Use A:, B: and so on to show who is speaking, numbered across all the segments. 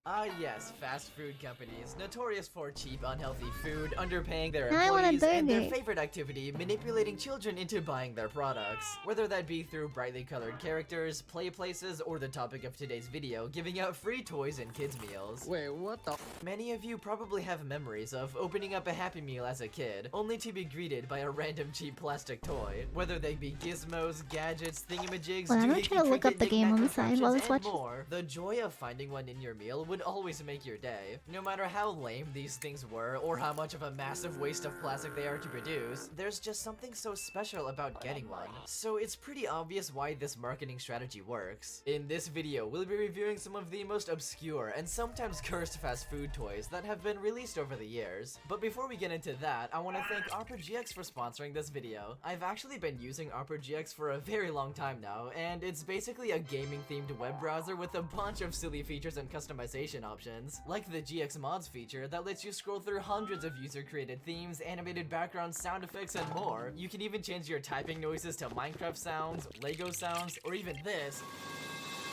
A: Ah yes, fast food companies, notorious for cheap, unhealthy food, underpaying their
B: Now I want a
A: employees, and their
B: burger.
A: favorite activity, manipulating children into buying their products. Whether that be through brightly colored characters, play places, or the topic of today's video, giving out free toys and kids meals.
C: Wait, what the?
A: Many of you probably have memories of opening up a Happy Meal as a kid, only to be greeted by a random cheap plastic toy. Whether they be gizmos, gadgets, thingamajigs,
B: Well, I'm gonna try to look up the game on the side while this watches.
A: more, the joy of finding one in your meal would always make your day. No matter how lame these things were, or how much of a massive waste of plastic they are to produce, there's just something so special about getting one. So it's pretty obvious why this marketing strategy works. In this video, we'll be reviewing some of the most obscure and sometimes cursed fast food toys that have been released over the years. But before we get into that, I want to thank ARPGX for sponsoring this video. I've actually been using ARPGX for a very long time now, and it's basically a gaming themed web browser with a bunch of silly features and customization options, like the GX Mods feature that lets you scroll through hundreds of user created themes, animated backgrounds, sound effects, and more. You can even change your typing noises to Minecraft sounds, Lego sounds, or even this.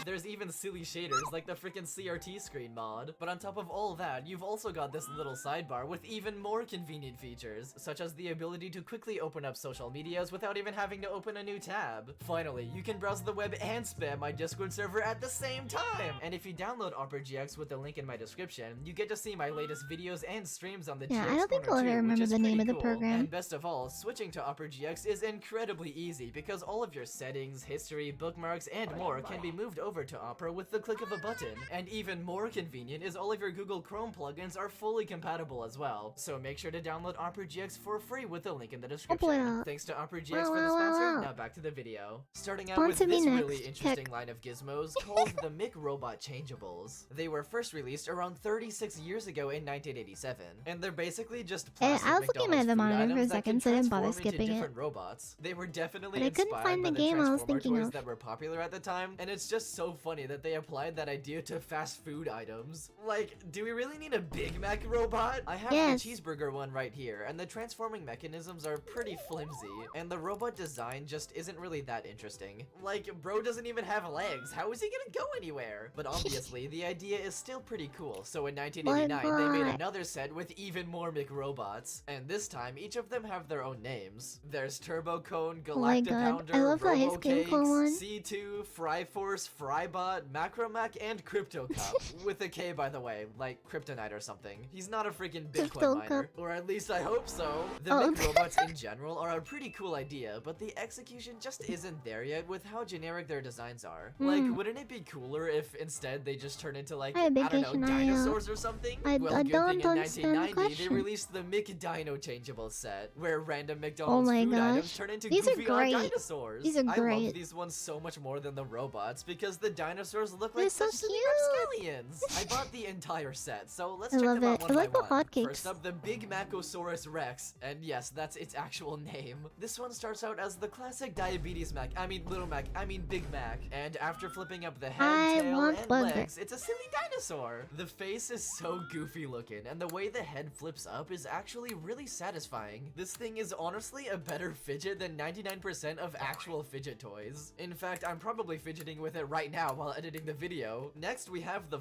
A: There's even silly shaders like the freaking CRT screen mod. But on top of all that, you've also got this little sidebar with even more convenient features, such as the ability to quickly open up social medias without even having to open a new tab. Finally, you can browse the web and spam my Discord server at the same time! And if you download ARPGX with the link in my description, you get to see my latest videos and streams on the
B: Yeah,
A: GX
B: I don't think
A: Corner
B: I'll
A: too,
B: ever
A: which
B: remember
A: is
B: the name
A: pretty
B: of the
A: cool.
B: program.
A: And best of all, switching to ARPGX is incredibly easy because all of your settings, history, bookmarks, and more can be moved over to Opera with the click of a button. And even more convenient is all of your Google Chrome plugins are fully compatible as well. So make sure to download ARPGX for free with the link in the description. Thanks to ARPGX for the sponsor. Now back to the video. Starting out with
B: Sponsor me
A: this
B: next.
A: really interesting line of gizmos called the Mick Robot Changeables. They were first released around 36 years ago in 1987, and they're basically just plastic
B: I was looking at
A: McDonald's
B: the
A: food
B: monitor for a
A: items that
B: second,
A: can
B: so I didn't bother
A: transform into
B: skipping it.
A: different robots. They were definitely
B: But I couldn't
A: inspired
B: find
A: by
B: the
A: the
B: game I was
A: Transformer
B: thinking
A: toys
B: of.
A: that were popular at the time, and it's just so funny that they applied that idea to fast food items. Like, do we really need a Big Mac robot? I have
B: Yes.
A: the cheeseburger one right here, and the transforming mechanisms are pretty flimsy, and the robot design just isn't really that interesting. Like, bro doesn't even have legs. How is he gonna go anywhere? But obviously, the idea is still pretty cool, so in 1989, they made another set with even more McRobots, and this time, each of them have their own names. There's Turbo Cone,
B: Oh my
A: Galacta
B: god,
A: Pounder,
B: I love the ice
A: Robo
B: cream
A: Cakes,
B: cone one.
A: C2, Fryforce, Frybot, Macromac, and Crypto Cup. With a K, by the way, like Kryptonite or something. He's not a freaking
B: Crypto
A: Bitcoin miner.
B: Cup.
A: Or at least I hope so. The
B: Oh.
A: McRobots in general are a pretty cool idea, but the execution just isn't there yet with how generic their designs are. Like, wouldn't it be cooler if instead they just turn into like,
B: Hi,
A: I don't know,
B: vacation,
A: dinosaurs or something?
B: I
A: Well, good
B: don't
A: thing in
B: understand the
A: 1990 they
B: question.
A: released the McDino Changeable set, where random McDonald's
B: my
A: food items
B: gosh.
A: turn into
B: These are
A: goofy odd
B: great.
A: dinosaurs.
B: These are
A: I love
B: great.
A: these ones so much more than the robots because the dinosaurs look
B: They're
A: like
B: so
A: such silly
B: cute.
A: rapscallions. I bought the entire set, so let's
B: I
A: check
B: love
A: them out
B: it.
A: one
B: I like
A: by
B: the
A: one.
B: hotcakes.
A: First up, the Big Macosaurus Rex, and yes, that's its actual name. This one starts out as the classic Diabetes Mac, Little Mac, Big Mac, and after flipping up the head,
B: I
A: tail,
B: want
A: and
B: burger.
A: legs, it's a silly dinosaur. The face is so goofy looking, and the way the head flips up is actually really satisfying. This thing is honestly a better fidget than 99% of actual fidget toys. In fact, I'm probably fidgeting with it right now while editing the video. Next, we have the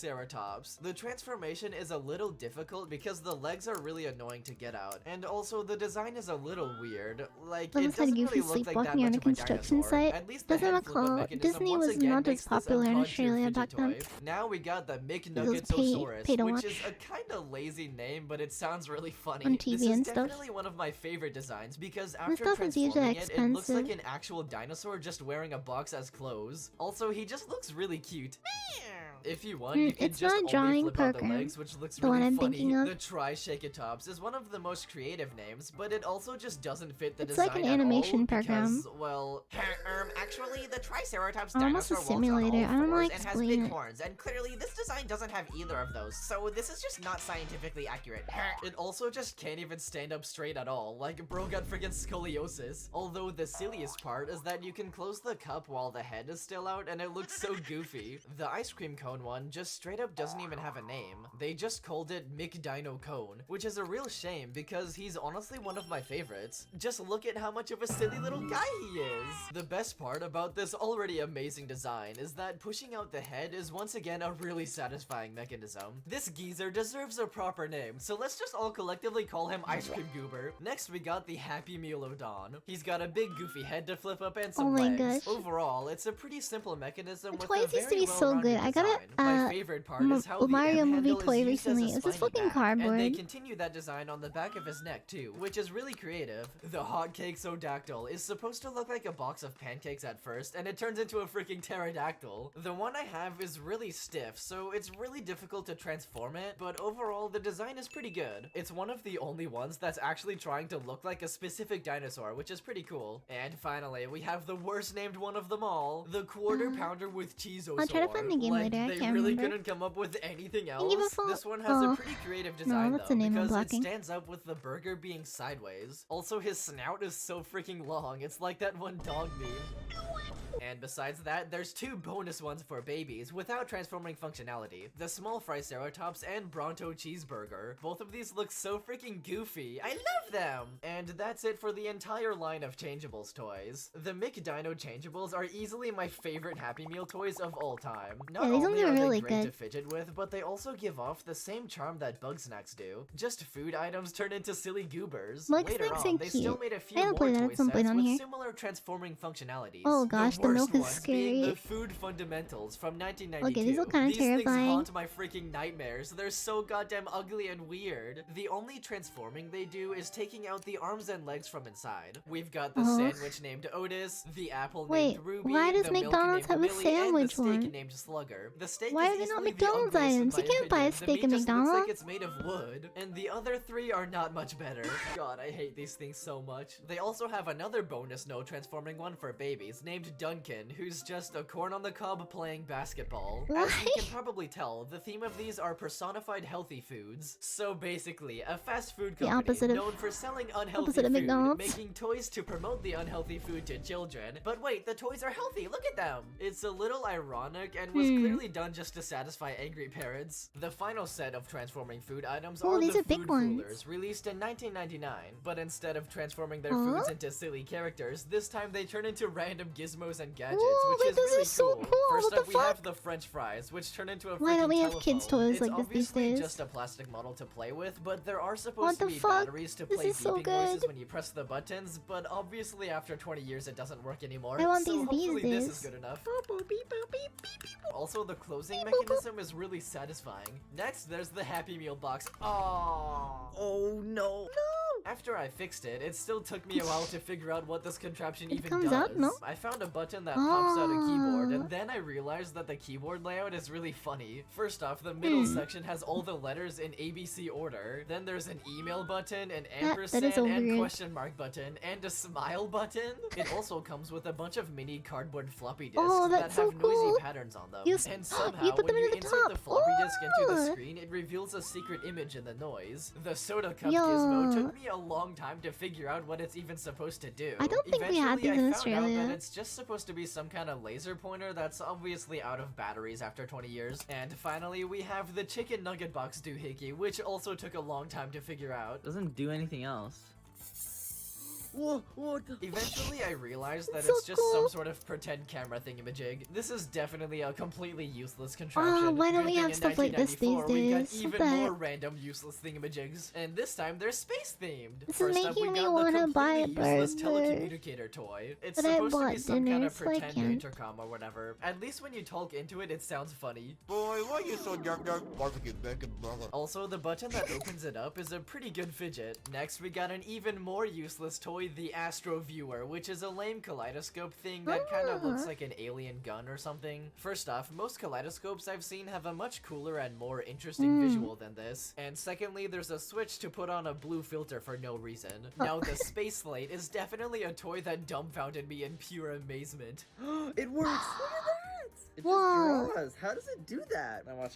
A: Fryceratops. The transformation is a little difficult because the legs are really annoying to get out, and also the design is a little weird. Like, it
B: Almost had
A: doesn't
B: goofy
A: really look like that
B: sleepwalking on
A: much
B: a
A: of a
B: construction
A: dinosaur.
B: site.
A: At least the
B: Doesn't
A: head flip-up
B: recall.
A: mechanism
B: Disney
A: once
B: was
A: again
B: not as
A: makes this a
B: popular in
A: fun
B: Australia
A: fidget
B: back then.
A: toy. Now we got the
B: Those
A: McNuggetosaurus,
B: pay to
A: which
B: watch
A: is a kind of lazy name, but it sounds really funny.
B: on TV
A: this is
B: and stuff.
A: definitely one of my favorite designs because
B: This
A: after
B: stuff is usually
A: transforming it looks like
B: expensive.
A: an actual dinosaur just wearing a box as clothes. Also, he just looks really cute. If you want, you can
B: It's
A: just
B: not a
A: only
B: drawing
A: flip out the
B: program,
A: legs, which looks
B: the one
A: really
B: I'm
A: funny.
B: thinking of.
A: The Triceratops is one of the most creative names, but it also just doesn't fit the
B: It's
A: design
B: like an
A: at
B: animation
A: all
B: program.
A: because, well, actually, the Triceratops
B: Almost a
A: dinosaur walks on
B: simulator.
A: all
B: I don't know how
A: fours
B: to
A: and has
B: explain
A: big
B: it.
A: horns, and clearly this design doesn't have either of those, so this is just not scientifically accurate. It also just can't even stand up straight at all, like bro got friggin' scoliosis. Although the silliest part is that you can close the cup while the head is still out, and it looks so goofy. The ice cream cone Cone one just straight up doesn't even have a name. They just called it McDino Cone, which is a real shame because he's honestly one of my favorites. Just look at how much of a silly little guy he is. The best part about this already amazing design is that pushing out the head is once again a really satisfying mechanism. This geezer deserves a proper name, so let's just all collectively call him Ice Cream Goober. Next we got the Happy Meal Odon. He's got a big goofy head to flip up and some legs.
B: Gosh.
A: Overall, it's a pretty simple mechanism with
B: toys
A: a
B: used to
A: very
B: be so good.
A: well-rounded
B: I got
A: design. My favorite part is how the
B: Mario
A: M
B: movie
A: handle
B: toy
A: is used as a
B: recently. It was this
A: spiny
B: fucking
A: back,
B: cardboard.
A: and they continue that design on the back of his neck too, which is really creative. The Hotcake Sodactyl is supposed to look like a box of pancakes at first, and it turns into a freaking pterodactyl. The one I have is really stiff, so it's really difficult to transform it, but overall the design is pretty good. It's one of the only ones that's actually trying to look like a specific dinosaur, which is pretty cool. And finally, we have the worst named one of them all, the Quarter Pounder with Cheezosaur.
B: I'll try to find the game later, I
A: They
B: can't
A: really
B: remember.
A: couldn't come up with anything
B: Give
A: else.
B: a fuck.
A: This one has a pretty creative design
B: that's
A: though,
B: the name I'm
A: because it
B: blocking.
A: stands up with the burger being sideways. Also, his snout is so freaking long, it's like that one dog meme. And besides that, there's two bonus ones for babies without transforming functionality. The small Triceratops and Bronto Cheeseburger. Both of these look so freaking goofy. I love them! And that's it for the entire line of Changeables toys. The McDino Changeables are easily my favorite Happy Meal toys of all time. Not
B: Yeah, these
A: only
B: ones are
A: are
B: really
A: they great to
B: good.
A: fidget with, but they also give off the same charm that Bug Snacks do. Just food items turn into silly goobers.
B: Bug
A: Later
B: Snacks
A: on,
B: are
A: they still
B: cute.
A: made a few
B: I
A: more
B: don't play that
A: toy
B: at some point
A: sets
B: on
A: with
B: here.
A: similar transforming functionalities.
B: Oh gosh, the milk
A: worst
B: is
A: ones being
B: scary.
A: the Food Fundamentals from 1992.
B: Okay, these look kinda
A: These things
B: terrifying.
A: haunt my freaking nightmares. They're so goddamn ugly and weird. The only transforming they do is taking out the arms and legs from inside. We've got the sandwich named Otis, the apple named Ruby,
B: why does
A: the milk
B: McDonald's
A: named
B: have a
A: Millie,
B: sandwich
A: and the steak
B: one?
A: named Slugger. The steak
B: Why
A: is
B: are they not
A: easily the
B: McDonald's
A: ugliest in
B: items?
A: my
B: You can't buy a
A: opinion. The
B: steak
A: meat
B: at
A: just looks like
B: McDonald's.
A: it's made of wood, and the other three are not much better. God, I hate these things so much. They also have another bonus no transforming one for babies named Duncan, who's just a corn on the cob playing basketball. As you can probably tell, the theme of these are personified healthy foods. So basically, a fast food company
B: opposite of-
A: known for selling unhealthy
B: opposite of
A: food,
B: McDonald's.
A: making toys to promote the unhealthy food to children. But wait, the toys are healthy, look at them! It's a little ironic and was clearly done just to satisfy angry parents. The final set of transforming food items are
B: these
A: the
B: are big
A: Food
B: ones.
A: Foolers, released in 1999. But instead of transforming their foods into silly characters, this time they turn into random gizmos and gadgets,
B: Whoa,
A: which
B: wait,
A: is
B: this
A: really
B: is so
A: cool.
B: cool,
A: First
B: what the
A: up, we have
B: fuck?
A: the French fries, which turn into a
B: Why don't
A: freaking
B: we have kids'
A: telephone.
B: toys
A: It's
B: like this these
A: obviously
B: days?
A: just a plastic model to play with, but there are
B: What
A: supposed to
B: the
A: be
B: fuck?
A: batteries to
B: This
A: play
B: is so
A: beeping
B: good.
A: noises when you press the buttons, but obviously after 20 years it doesn't work anymore.
B: I want
A: so
B: these
A: hopefully this
B: days.
A: is good enough. Also, the closing mechanism is really satisfying. Next, there's the Happy Meal box. Oh no. After I fixed it, it still took me a while to figure out what this contraption even
B: comes
A: does.
B: up, no?
A: I found a button that pops out a keyboard, and then I realized that the keyboard layout is really funny. First off, the middle section has all the letters in ABC order. Then there's an email button, an ampersand,
B: so
A: and
B: weird.
A: question mark button, and a smile button. It also comes with a bunch of mini cardboard floppy disks
B: Oh,
A: that
B: that's
A: have
B: so
A: noisy
B: cool.
A: patterns on them.
B: You
A: And somehow,
B: you put
A: when
B: them
A: you
B: into the
A: insert the
B: top.
A: floppy disk into the
B: Oh.
A: screen, it reveals a secret image in the noise. The soda cup
B: Yo.
A: gizmo took me a long time to figure out what it's even supposed to do.
B: I don't think we had
A: Eventually,
B: these in
A: I found out
B: Australia.
A: that it's just supposed to be some kind of laser pointer that's obviously out of batteries after 20 years. And finally, we have the chicken nugget box doohickey, which also took a long time to figure out.
C: Doesn't do anything else. Whoa, what the?
A: Eventually, I realized that
B: So
A: it's just
B: cool.
A: some sort of pretend camera thingamajig. This is definitely a completely useless contraption.
B: why don't
A: Good
B: we
A: thing
B: have
A: in
B: stuff like this these
A: 1994, we got
B: days? What
A: even
B: the
A: more
B: heck?
A: random useless thingamajigs. And this time, they're space-themed.
B: This is
A: First up, we
B: making me
A: got
B: wanna
A: the
B: buy a
A: completely useless
B: burger.
A: telecommunicator toy. It's
B: But I
A: supposed to be
B: bought
A: some kind
B: dinner,
A: of
B: so I
A: pretend
B: can't.
A: intercom or whatever. At least when you talk into it, it sounds funny. Boy, why you so dark barbecue bacon burger? Also, the button that opens it up is a pretty good fidget. Next, we got an even more useless toy, the Astro Viewer, which is a lame kaleidoscope thing that kind of looks like an alien gun or something. First off, most kaleidoscopes I've seen have a much cooler and more interesting visual than this. And secondly, there's a switch to put on a blue filter for no reason. Now, the Space Slate is definitely a toy that dumbfounded me in pure amazement.
C: It works. Look at that. It
B: Whoa.
C: just draws. How does it do that? Now watch.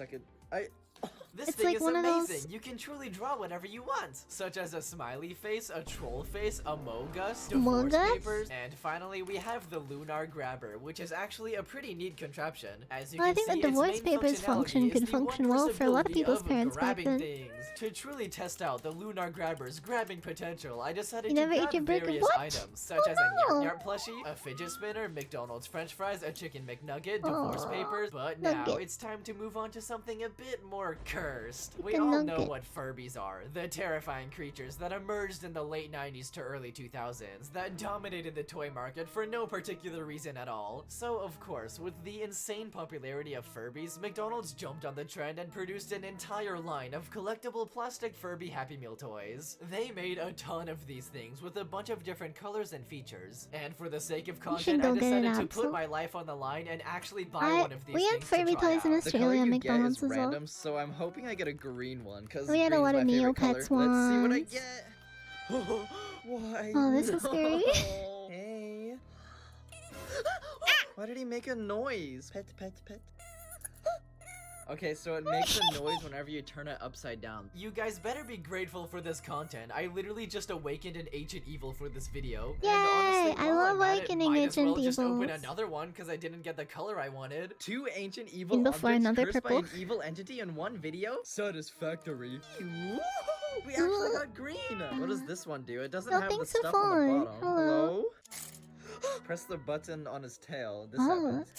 A: This
B: It's
A: thing
B: like
A: is
B: one of
A: amazing.
B: those-
A: You can truly draw whatever you want, such as a smiley face, a troll face, a mogus, divorce
B: Mogus?
A: papers, and finally we have the lunar grabber, which is actually a pretty neat contraption. As you
B: Well, I
A: can
B: think the
A: see, its
B: divorce
A: main
B: papers
A: functionality
B: function
A: is
B: could
A: the
B: function
A: wondrous
B: well for a lot of
A: ability
B: people's
A: of
B: parents back
A: grabbing
B: then.
A: things. To truly test out the lunar grabber's grabbing potential, I decided
B: You
A: to
B: never ate
A: grab
B: your burger?
A: various
B: What?
A: items, such as a
B: no.
A: Nyart Nyart plushie, a fidget spinner, McDonald's french fries, a chicken McNugget, divorce
B: Aw,
A: papers, but now
B: nugget.
A: it's time to move on to something a bit more cursed. We
B: Chicken
A: all know
B: nugget.
A: what Furbies are, the terrifying creatures that emerged in the late 90s to early 2000s that dominated the toy market for no particular reason at all. So of course, with the insane popularity of Furbies, McDonald's jumped on the trend and produced an entire line of collectible plastic Furby Happy Meal toys. They made a ton of these things with a bunch of different colors and features. And for the sake of content, I
B: go get
A: decided
B: an
A: to put
B: Absol.
A: my life on the line and actually buy one of these
B: We had
A: things to
B: Furby
A: try
B: toys in
A: out.
C: The color
B: Australia,
C: you
B: McDonald's
C: get is
B: as well.
C: random, so I'm hoping I get a green one, because
B: We had a lot of
C: my favorite
B: Neopets
C: color. Let's see what I
B: ones.
C: get. Why?
B: Oh, this is scary.
C: No. Hey. Why did he make a noise? Pet, pet, pet. Okay, so it makes a noise whenever you turn it upside down.
A: You guys better be grateful for this content. I literally just awakened an ancient evil for this video.
B: Yay!
A: And honestly,
B: I
A: while
B: love
A: I'm at it,
B: awakening
A: might as well
B: ancient
A: just open
B: evils.
A: another one because I didn't get the color I wanted.
C: 2 ancient evil
B: And before
C: objects
B: another
C: cursed by
B: purple.
C: an evil entity in one video? Satisfactory. Ooh, we actually got green. What does this one do? It doesn't have the
B: Nothing's so
C: stuff on
B: fun.
C: the bottom.
B: Hello.
C: Press the button on his tail. This
B: Oh.
C: happens.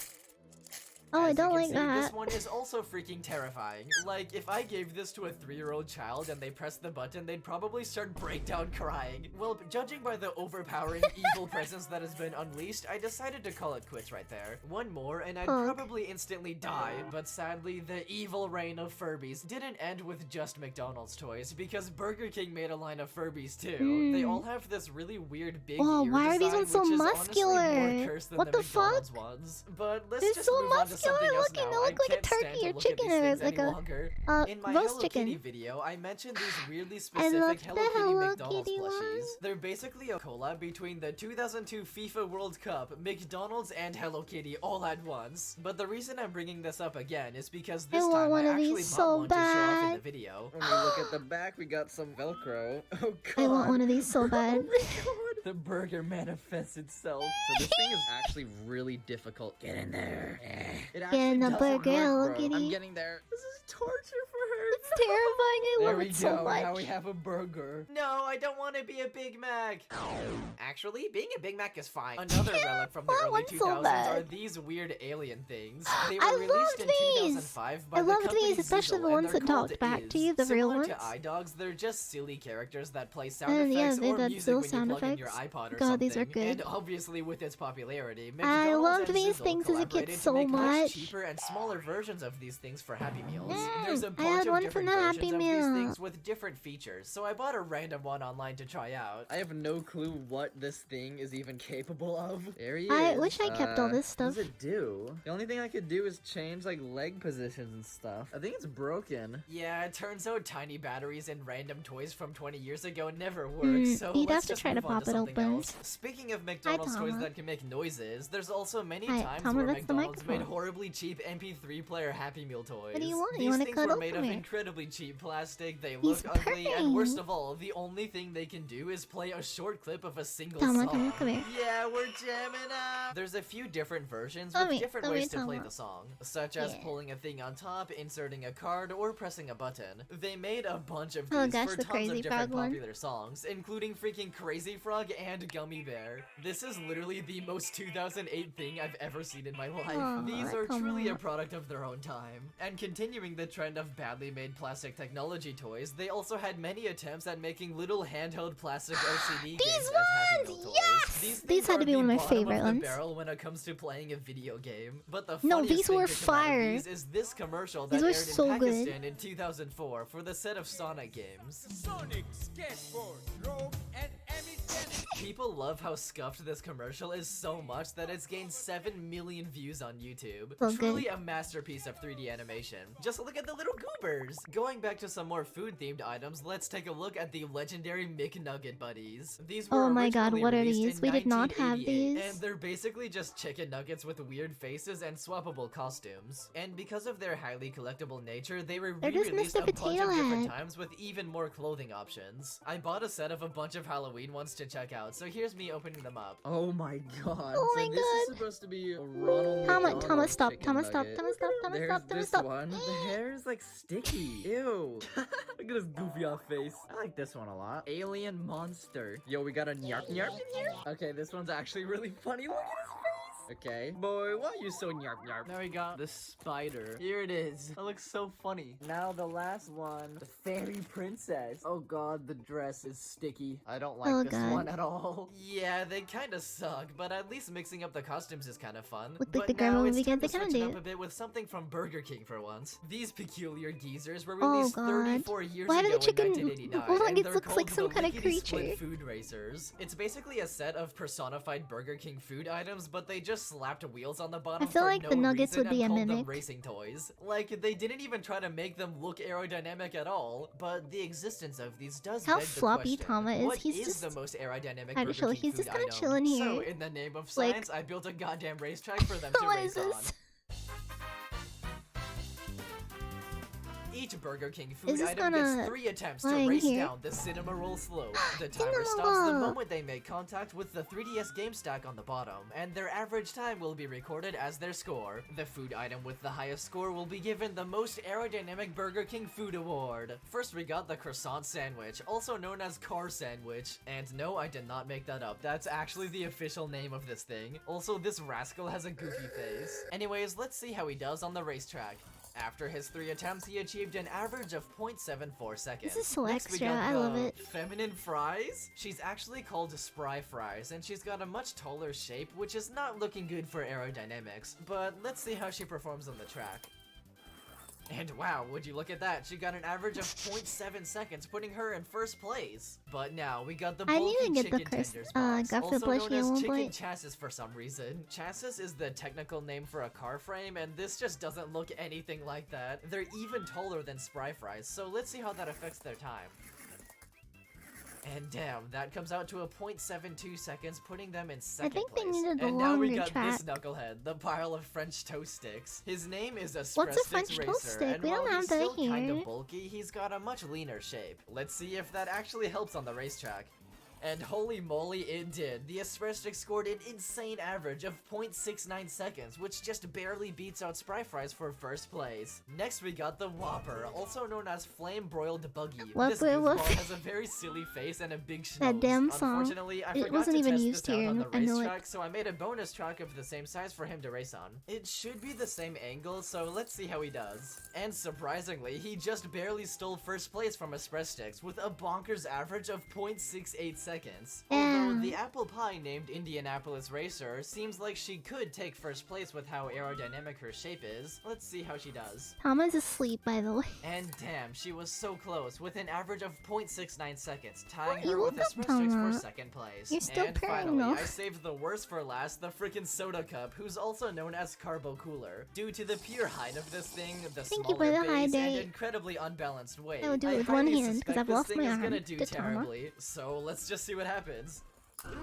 B: Oh, I
A: As you
B: don't
A: can
B: like
A: see,
B: that.
A: This one is also freaking terrifying. Like, if I gave this to a 3-year-old child and they pressed the button, they'd probably start breakdown crying. Well, judging by the overpowering evil presence that has been unleashed, I decided to call it quits right there. One more and I'd
B: Ugh.
A: probably instantly die, but sadly, the evil reign of Furbies didn't end with just McDonald's toys, because Burger King made a line of Furbies too. They all have this really weird big
B: Oh,
A: ear
B: why are these
A: design,
B: ones so
A: which is honestly
B: muscular?
A: more cursed than
B: What
A: the
B: the fuck?
A: McDonald's ones. But let's
B: They're
A: just
B: so
A: move on to
B: muscular
A: something else
B: looking.
A: now.
B: They
A: I
B: look like a
A: can't stand
B: turkey
A: to
B: or
A: look
B: chicken
A: at these
B: or
A: things
B: like
A: any
B: a,
A: longer. In my
B: roast
A: Hello
B: chicken.
A: Kitty video, I mentioned these weirdly
B: I
A: specific
B: love
A: Hello
B: the
A: Kitty
B: Hello
A: McDonald's
B: Kitty
A: plushies.
B: ones.
A: They're basically a collab between the 2002 FIFA World Cup, McDonald's, and Hello Kitty all at once. But the reason I'm bringing this up again is because this
B: want
A: time I
B: one of
A: actually
B: these
A: bought
B: so
A: one to show off in
B: bad.
A: the video.
C: When we look at the back, we got some Velcro. Oh god.
B: I want one of these so bad.
C: The burger manifests itself. So this thing is actually really difficult. Get in there. It
B: Get
C: actually
B: in the
C: doesn't
B: burger,
C: work,
B: Hello
C: bro.
B: Kitty.
C: I'm getting there. This is torture for her.
B: It's terrifying. I
C: There
B: love
C: we
B: it so
C: go.
B: much.
C: Now we have a burger.
A: No, I don't want to be a Big Mac. Actually, being a Big Mac is fine. Another relic from the
B: I
A: early
B: want so
A: 2000s are
B: bad.
A: these weird alien things. They were
B: I
A: released
B: loved
A: in
B: these.
A: 2005 by
B: I
A: the
B: loved
A: company
B: these, especially
A: Ziegel,
B: the
A: and
B: ones
A: they're
B: that
A: called
B: talked back to
A: Is.
B: you, the real
A: Similar
B: ones.
A: to iDogs, they're just silly characters that play sound
B: And yeah,
A: effects
B: they
A: or
B: did
A: music
B: still
A: when
B: sound
A: you plug in your
B: effects.
A: iPod or
B: God, these are
A: something.
B: good.
A: And obviously with its popularity,
B: I
A: McDonald's
B: loved
A: and
B: these
A: Ziegel
B: things as a kid
A: collaborated
B: so
A: to make much
B: much.
A: cheaper and smaller versions of these things for Happy Meals.
B: Mm,
A: There's a
B: I
A: bunch
B: had
A: of
B: one
A: different
B: from the
A: versions
B: Happy
A: of these
B: Meal.
A: things with different features, so I bought a random one online to try out.
C: I have no clue what this thing is even capable of. There he
B: I
C: is.
B: wish I kept all this
C: What
B: stuff.
C: does it do? The only thing I could do is change like leg positions and stuff. I think it's broken.
A: Yeah, it turns out tiny batteries and random toys from 20 years ago never work, so
B: you'd
A: let's
B: have to
A: just
B: try to
A: move on
B: pop it
A: something
B: open.
A: else. Speaking of McDonald's toys
B: Tama.
A: that can make noises, there's also many
B: Hi,
A: times
B: Tama,
A: where
B: that's the
A: McDonald's made
B: microphone.
A: horribly cheap MP3 player Happy Meal toys.
B: What do you want?
A: These
B: You want a
A: things were
B: cuddle?
A: made
B: Come
A: of
B: here.
A: incredibly cheap plastic, they
B: He's
A: look ugly, and worst
B: purring.
A: of all, the only thing they can do is play a short clip of a single
B: Tama,
A: song.
B: come here.
A: Yeah, we're jamming up! There's a few different versions
B: Come
A: with
B: here,
A: different
B: come
A: ways
B: here,
A: to play
B: Tama.
A: the song, such as
B: Yeah.
A: pulling a thing on top, inserting a card, or pressing a button. They made a bunch of
B: Oh
A: these
B: gosh,
A: for
B: the
A: tons
B: Crazy
A: of different
B: Frog one.
A: popular songs, including freaking Crazy Frog and Gummy Bear. This is literally the most 2008 thing I've ever seen in my life.
B: Aw,
A: These are
B: come
A: truly a
B: on.
A: product of their own time. And continuing the trend of badly made plastic technology toys, they also had many attempts at making little handheld plastic LCD games as Happy Meal
B: ones!
A: toys.
B: Yes!
A: These
B: These had
A: are
B: to be
A: the
B: one of my
A: bottom
B: favorite
A: the
B: ones.
A: barrel when it comes to playing a video game. But the
B: No,
A: funniest
B: these
A: thing
B: were
A: to come out of
B: fire.
A: these is this commercial
B: These
A: that
B: were
A: aired
B: so
A: in
B: good.
A: Pakistan in 2004 for the set of Sonic games.
D: Sonic, skateboard, rope, and
A: People love how scuffed this commercial is so much that it's gained 7 million views on YouTube.
B: So
A: Truly
B: good.
A: a masterpiece of 3D animation. Just look at the little goobers! Going back to some more food-themed items, let's take a look at the legendary McNugget Buddies. These were
B: Oh my god,
A: originally
B: what are
A: released
B: these?
A: in
B: We did not have
A: 1988,
B: these.
A: and they're basically just chicken nuggets with weird faces and swappable costumes. And because of their highly collectible nature, they were
B: They're just
A: re-released
B: Mr.
A: a bunch
B: Potato
A: of different
B: Head.
A: times with even more clothing options. I bought a set of a bunch of Halloween ones to check out, so here's me opening them up.
C: Oh my god.
B: Oh
C: so
B: my
C: this is
B: god.
C: supposed to be a Ronald
B: Thomas,
C: McDonald
B: stop.
C: chicken
B: Thomas, stop.
C: nugget.
B: Thomas, stop. Thomas,
C: There's
B: stop. Thomas,
C: this
B: stop.
C: one. The hair is like sticky. Ew. Look at his goofy off face. I like this one a lot. Alien monster. Yo, we got a nyarp nyarp in here. Okay, this one's actually really funny. Look at his face. Okay. Boy, why are you so nyarp nyarp?
A: Now we got the spider. Here it is. That looks so funny.
C: Now the last one. The fairy princess. Oh god, the dress is sticky. I don't like
B: Oh
C: this
B: god.
C: one at all.
A: Yeah, they kinda suck, but at least mixing up the costumes is kinda fun.
B: Look like
A: But
B: the grandma
A: now
B: movie
A: it's time
B: guys,
A: to
B: they
A: switch
B: kinda
A: it up
B: do.
A: a bit with something from Burger King for once. These peculiar geezers were
B: Oh,
A: released
B: God.
A: 34 years
B: Why do
A: ago
B: the chicken
A: in 1989,
B: look like
A: and
B: it
A: they're
B: looks
A: called
B: like some
A: the
B: kind of
A: Lickety Split
B: creature?
A: Food Racers. It's basically a set of personified Burger King food items, but they just slapped wheels on the bottom
B: I feel
A: for
B: like
A: no
B: the nuggets
A: reason
B: would be
A: and
B: a
A: called them
B: mimic.
A: racing toys. Like, they didn't even try to make them look aerodynamic at all, but the existence of these does
B: How
A: beg the
B: floppy
A: question,
B: Tama is.
A: what
B: He's
A: is
B: just
A: the most aerodynamic
B: kinda
A: Burger
B: chill.
A: King
B: He's
A: food
B: just kinda
A: item?
B: chilling
A: So,
B: here.
A: in the name of
B: Like-
A: science, I built a goddamn racetrack for them to
B: What
A: race
B: is this?
A: on. Each Burger King food
B: Is this
A: item
B: gonna
A: gets 3 attempts to
B: flying
A: race
B: here?
A: down the cinema roll slope. The timer
B: Cinema
A: stops the
B: roll.
A: moment they make contact with the 3DS game stack on the bottom, and their average time will be recorded as their score. The food item with the highest score will be given the most aerodynamic Burger King food award. First we got the croissant sandwich, also known as car sandwich. And no, I did not make that up. That's actually the official name of this thing. Also, this rascal has a goofy face. Anyways, let's see how he does on the racetrack. After his 3 attempts, he achieved an average of 0.74 seconds.
B: This is so
A: Next, we
B: extra.
A: got
B: I love
A: the
B: it.
A: Feminine fries? She's actually called Spry Fries, and she's got a much taller shape, which is not looking good for aerodynamics. But let's see how she performs on the track. And wow, would you look at that? She got an average of 0.7 seconds, putting her in first place. But now, we got the
B: I
A: bulky
B: need to get the
A: chicken tenders box,
B: graphic
A: also known
B: plushie at
A: as
B: one
A: chicken
B: point.
A: chassis for some reason. Chassis is the technical name for a car frame, and this just doesn't look anything like that. They're even taller than Spry Fries, so let's see how that affects their time. And damn, that comes out to a 0.72 seconds, putting them in second
B: think they
A: place.
B: needed the
A: And now we
B: longer
A: got this
B: track.
A: knucklehead, the pile of French toast sticks. His name is a
B: What's a French
A: Racer,
B: toast stick?
A: and
B: We
A: while
B: don't have
A: he's
B: that
A: still kind
B: here.
A: of bulky, he's got a much leaner shape. Let's see if that actually helps on the racetrack. And holy moly, it did. The Espresso Stick scored an insane average of 0.69 seconds, which just barely beats out Spry Fries for first place. Next, we got the Whopper, also known as Flame Broiled Buggy. This
B: Whopper,
A: goofball
B: Whopper.
A: has a very silly face and a big schnoz.
B: That damn song.
A: Unfortunately, I
B: It
A: forgot
B: wasn't
A: to
B: even
A: test
B: used
A: this out
B: here,
A: on the
B: I know it.
A: racetrack, so I made a bonus track of the same size for him to race on. It should be the same angle, so let's see how he does. And surprisingly, he just barely stole first place from Espresso Sticks with a bonkers average of 0.68 seconds. Although
B: Damn.
A: the apple pie named Indianapolis Racer seems like she could take first place with how aerodynamic her shape is. Let's see how she does.
B: Tama's asleep, by the way.
A: And damn, she was so close, with an average of 0.69 seconds, tying
B: Oh, you
A: her with
B: woke up,
A: Espresso Sticks for
B: Tama.
A: second place.
B: You're still
A: and
B: purring,
A: finally,
B: though.
A: I saved the worst for last, the freaking soda cup, who's also known as Carbo Cooler. Due to the pure height of this thing, the
B: Thank you
A: smaller
B: for the high
A: base, and
B: date.
A: incredibly unbalanced weight,
B: I will do it with one
A: highly
B: hand, 'cause
A: suspect
B: I've
A: this
B: lost
A: thing
B: my
A: is
B: arm
A: gonna do
B: to Tama.
A: terribly. So let's just see what happens.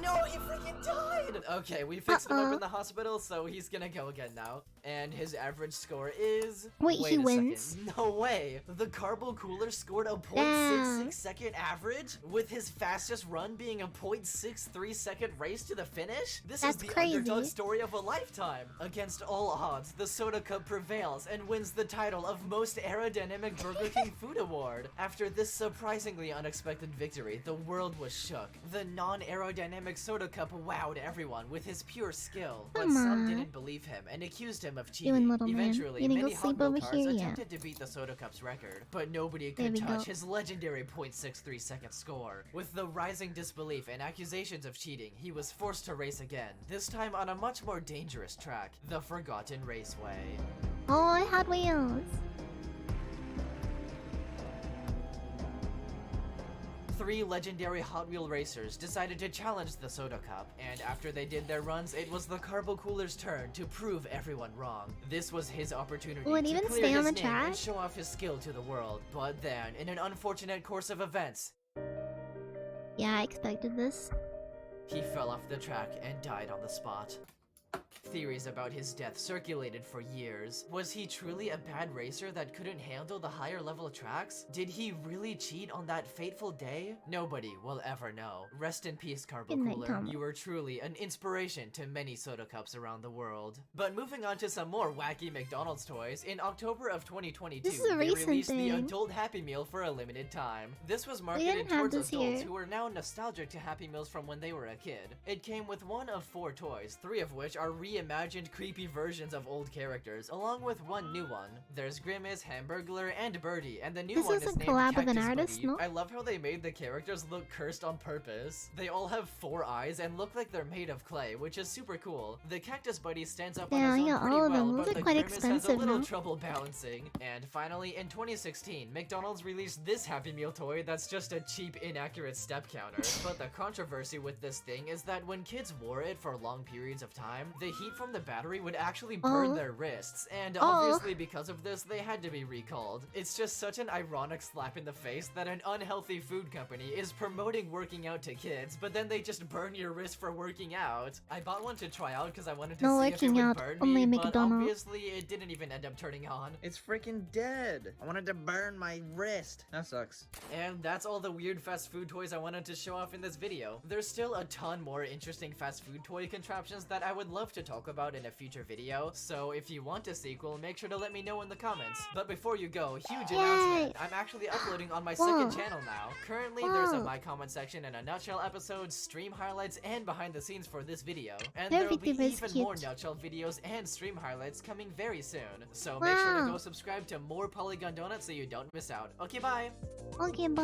A: No, he freaking died! Okay, we fixed him up in the hospital, so he's gonna go again now. And his average score is...
B: Wait, he
A: a
B: wins?
A: second. No way! The Carbo Cooler scored a
B: Damn.
A: 0.66 second average, with his fastest run being a 0.63 second race to the finish? This
B: That's
A: is the
B: crazy.
A: underdog story of a lifetime. Against all odds, the Soda Cup prevails and wins the title of Most Aerodynamic Burger King Food Award. After this surprisingly unexpected victory, the world was shook. The non-aerodynamic Soda Cup wowed everyone with his pure skill, but
B: Come
A: some
B: on.
A: didn't believe him and accused him of
B: You and
A: cheating.
B: little man.
A: Eventually,
B: You need to
A: many
B: go
A: Hot
B: sleep
A: Wheel
B: over
A: cars
B: here, yeah.
A: attempted to beat the Soda Cup's record, but nobody
B: There
A: could
B: we
A: touch
B: go.
A: his legendary 0.63 second score. With the rising disbelief and accusations of cheating, he was forced to race again, this time on a much more dangerous track, the Forgotten Raceway.
B: Oh, I had wheels.
A: 3 legendary Hot Wheel racers decided to challenge the Soda Cup, and after they did their runs, it was the Carbo Cooler's turn to prove everyone wrong. This was his opportunity
B: Will it
A: to
B: even
A: clear
B: stay on
A: his
B: the
A: name and
B: track?
A: show off his skill to the world. But then, in an unfortunate course of events,
B: Yeah, I expected this.
A: he fell off the track and died on the spot. Theories about his death circulated for years. Was he truly a bad racer that couldn't handle the higher level tracks? Did he really cheat on that fateful day? Nobody will ever know. Rest in peace, Carbo
B: Good night,
A: Cooler.
B: Tom.
A: You were truly an inspiration to many Soda Cups around the world. But moving on to some more wacky McDonald's toys, in October of 2022,
B: This is a
A: they
B: recent
A: released the
B: thing.
A: Adult Happy Meal for a limited time. This was marketed
B: didn't have
A: towards
B: this
A: adults
B: here.
A: who are now nostalgic to Happy Meals from when they were a kid. It came with one of 4 toys, 3 of which are reimagined creepy versions of old characters, along with one new one. There's Grimace, Hamburglar, and Birdie, and the new
B: This
A: one
B: is
A: is
B: a
A: named
B: collab with an
A: Cactus
B: artist,
A: Buddy.
B: no?
A: I love how they made the characters look cursed on purpose. They all have 4 eyes and look like they're made of clay, which is super cool. The Cactus Buddy stands up
B: Yeah,
A: on his
B: I
A: own
B: got
A: pretty
B: all of
A: well,
B: them. Those
A: but
B: are
A: the
B: quite
A: Grimace has a
B: expensive
A: little
B: now.
A: trouble balancing. And finally, in 2016, McDonald's released this Happy Meal toy that's just a cheap, inaccurate step counter. But the controversy with this thing is that when kids wore it for long periods of time, the heat from the battery would actually burn their wrists, and obviously because of this, they had to be recalled. It's just such an ironic slap in the face that an unhealthy food company is promoting working out to kids, but then they just burn your wrist for working out. I bought one to try out because I wanted to
B: No
A: see if it
B: working
A: would
B: out,
A: burn
B: only
A: me, but
B: McDonald's.
A: obviously it didn't even end up turning on.
C: It's freaking dead. I wanted to burn my wrist. That sucks.
A: And that's all the weird fast food toys I wanted to show off in this video. There's still a ton more interesting fast food toy contraptions that I would love to talk about in a future video, so if you want a sequel, make sure to let me know in the comments. But before you go, huge announcement! I'm actually uploading on my second channel now. Currently, there's a My Comment section and a Nutshell episodes, stream highlights, and behind the scenes for this video. And
B: Their
A: there'll be
B: VTuber is
A: even more
B: cute.
A: Nutshell videos and stream highlights coming very soon. So make sure to
B: Wow.
A: go subscribe to more Polygon Donuts so you don't miss out. Okay, bye!
B: Okay, bye.